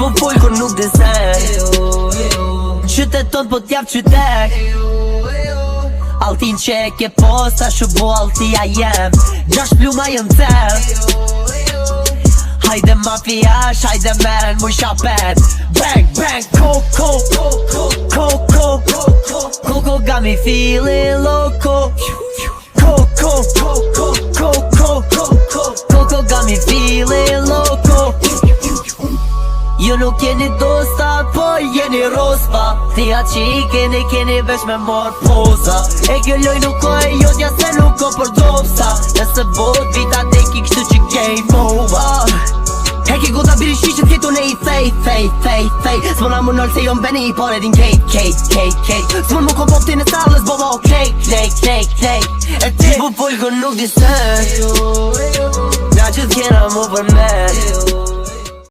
po full kur nuk disen. Qytet ton po t'jap qytet. Altin që e ke posta shubo altia jem. 6 pluma jem cel. Hajde mafiash, hajde meren mu shapet. Bang, bang, coco, coco, coco got me feeling loco. Coco, coco, coco, coco got me feeling loco. Ju nuk jeni dosta, po jeni rospa. Thia që i keni vesh me marr poza. E kjo loj nuk ko e jodja se nuk ko për dopsa. Nëse bot vita teki kështu që game over. E ki goda biri shishet këtu ne i thej. S'mona mu nërë se jo mbeni i pare din kejt. S'mon mu ko popti në salës boba o klej. E ti po full kur nuk disën. Na që t'kena mu për me.